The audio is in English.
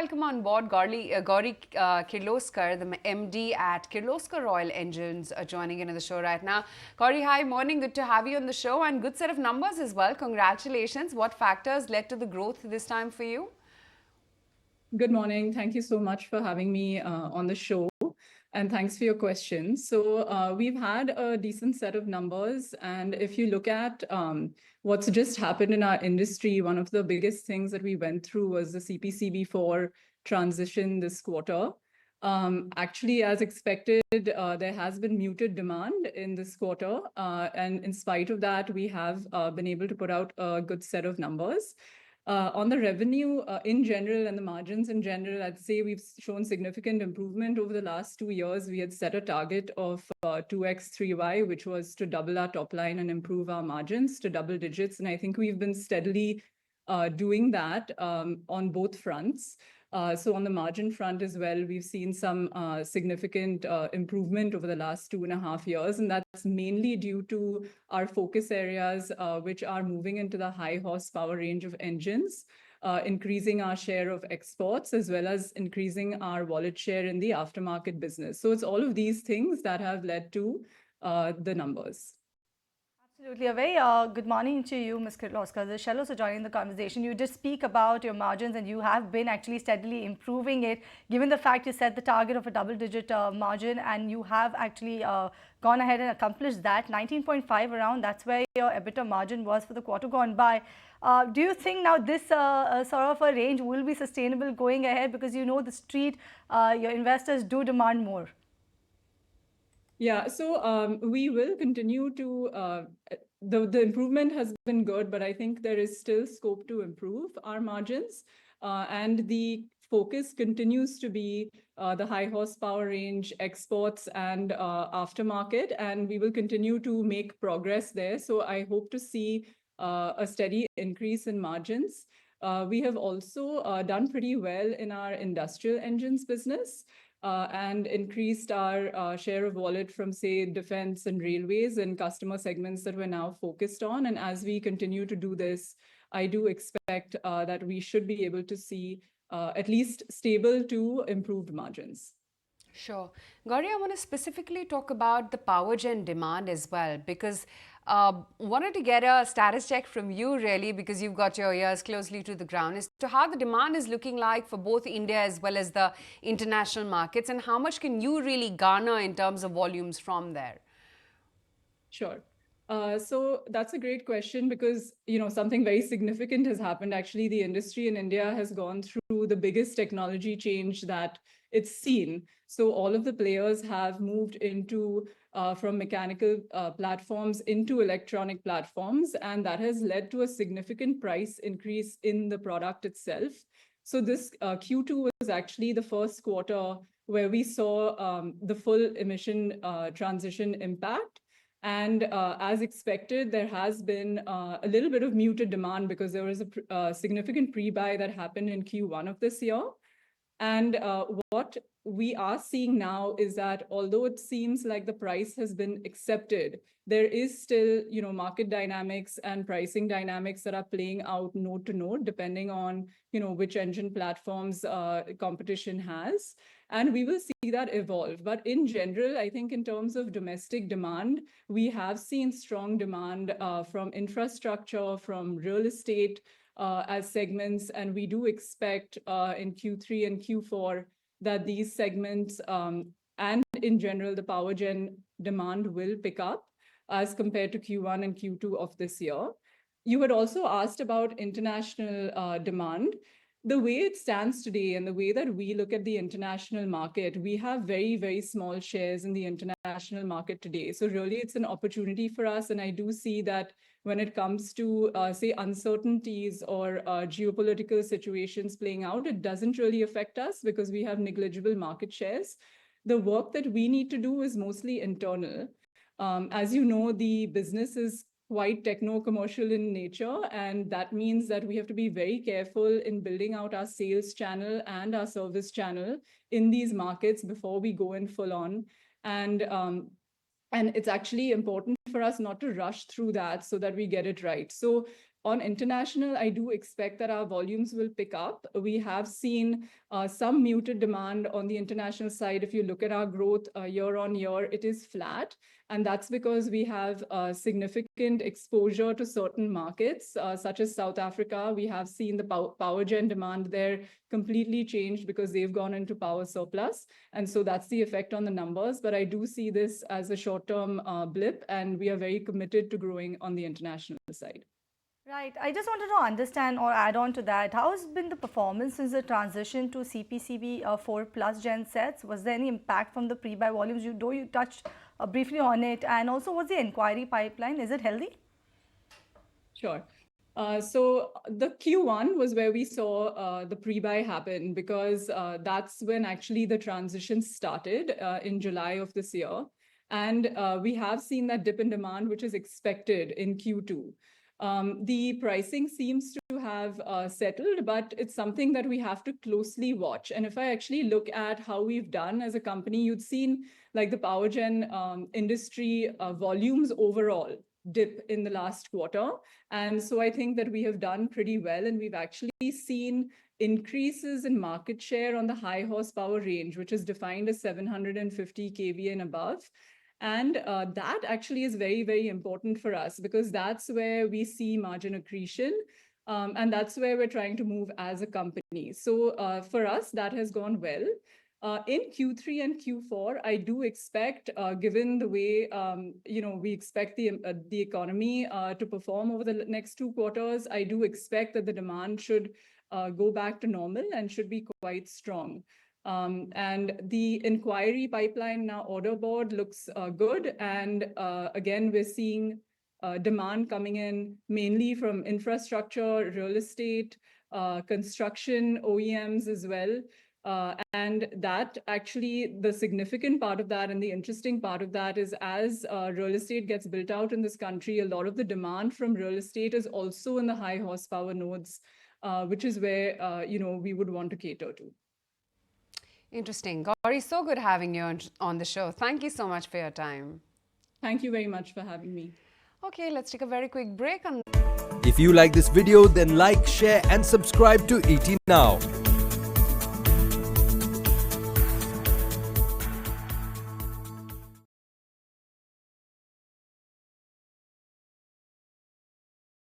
welcome on board Gauri Kirloskar, the MD at Kirloskar Oil Engines, joining in the show right now. Gauri, hi, morning. Good to have you on the show and good set of numbers as well. Congratulations. What factors led to the growth this time for you? Good morning. Thank you so much for having me on the show. And thanks for your questions. So we've had a decent set of numbers. And if you look at what's just happened in our industry, one of the biggest things that we went through was the CPCB Four transition this quarter. Actually, as expected, there has been muted demand in this quarter. And in spite of that, we have been able to put out a good set of numbers. On the revenue in general and the margins in general, I'd say we've shown significant improvement over the last 2 years. We had set a target of 2x, 3y, which was to double our top line and improve our margins to double digits. And I think we've been steadily doing that on both fronts. So on the margin front as well, we've seen some significant improvement over the last 2.5 years. And that's mainly due to our focus areas, which are moving into the high horsepower range of engines, increasing our share of exports, as well as increasing our wallet share in the aftermarket business. So it's all of these things that have led to the numbers. Absolutely. A very good morning to you, Ms. Kirloskar. The shallows are joining the conversation. You did speak about your margins and you have been actually steadily improving it, given the fact you set the target of a double-digit margin and you have actually gone ahead and accomplished that. 19.5 around, that's where your EBITDA margin was for the quarter gone by. Do you think now this sort of a range will be sustainable going ahead? Because you know the street, your investors do demand more. Yeah, so we will continue to, the improvement has been good, but I think there is still scope to improve our margins. And the focus continues to be the high horsepower range, exports and aftermarket, and we will continue to make progress there. So I hope to see a steady increase in margins. We have also done pretty well in our industrial engines business. And increased our share of wallet from, say, defense and railways and customer segments that we're now focused on. And as we continue to do this, I do expect that we should be able to see at least stable to improved margins. Sure. Gauri, I want to specifically talk about the PowerGen demand as well, because wanted to get a status check from you really, because you've got your ears closely to the ground, as to how the demand is looking like for both India as well as the international markets, and how much can you really garner in terms of volumes from there? Sure. So that's a great question because, you know, something very significant has happened. Actually, the industry in India has gone through the biggest technology change that it's seen. So all of the players have moved into from mechanical platforms into electronic platforms, and that has led to a significant price increase in the product itself. So this Q2 was actually the first quarter where we saw the full emission transition impact. And as expected, there has been a little bit of muted demand because there was a significant pre-buy that happened in Q1 of this year. And what we are seeing now is that although it seems like the price has been accepted, there is still, you know, market dynamics and pricing dynamics that are playing out node to node, depending on, you know, which engine platforms competition has. And we will see that evolve. But in general, I think in terms of domestic demand, we have seen strong demand from infrastructure, from real estate as segments. And we do expect in Q3 and Q4 that these segments and in general, the PowerGen demand will pick up as compared to Q1 and Q2 of this year. You had also asked about international demand. The way it stands today and the way that we look at the international market, we have very, very small shares in the international market today. So really, it's an opportunity for us. And I do see that when it comes to, say, uncertainties or geopolitical situations playing out, it doesn't really affect us because we have negligible market shares. The work that we need to do is mostly internal. As you know, the business is quite techno-commercial in nature, and that means that we have to be very careful in building out our sales channel and our service channel in these markets before we go in full on. And it's actually important for us not to rush through that so that we get it right. So on international, I do expect that our volumes will pick up. We have seen some muted demand on the international side. If you look at our growth year on year, it is flat. And that's because we have significant exposure to certain markets, such as South Africa. We have seen the PowerGen demand there completely changed because they've gone into power surplus. And so that's the effect on the numbers. But I do see this as a short-term blip, and we are very committed to growing on the international side. Right. I just wanted to understand or add on to that. How has been the performance since the transition to CPCB Four Plus gen sets? Was there any impact from the pre-buy volumes? You touched briefly on it. And also, what's the inquiry pipeline? Is it healthy? Sure. So the Q1 was where we saw the pre-buy happen, because that's when actually the transition started in July of this year. And we have seen that dip in demand, which is expected in Q2. The pricing seems to have settled, but it's something that we have to closely watch. And if I actually look at how we've done as a company, you'd seen like the PowerGen industry volumes overall dip in the last quarter. And so I think that we have done pretty well, and we've actually seen increases in market share on the high horsepower range, which is defined as 750 kVA and above. And that actually is very, very important for us, because that's where we see margin accretion. And that's where we're trying to move as a company. So for us, that has gone well. In Q3 and Q4, I do expect, given the way we expect the economy to perform over the next 2 quarters, I do expect that the demand should go back to normal and should be quite strong. And the inquiry pipeline now, order board, looks good. And again, we're seeing demand coming in mainly from infrastructure, real estate, construction, OEMs as well. And that actually, the significant part of that and the interesting part of that is, as real estate gets built out in this country, a lot of the demand from real estate is also in the high horsepower nodes, which is where we would want to cater to. Interesting. Gauri, so good having you on the show. Thank you so much for your time. Thank you very much for having me. Okay, let's take a very quick break. If you like this video, then like, share and subscribe to ET Now.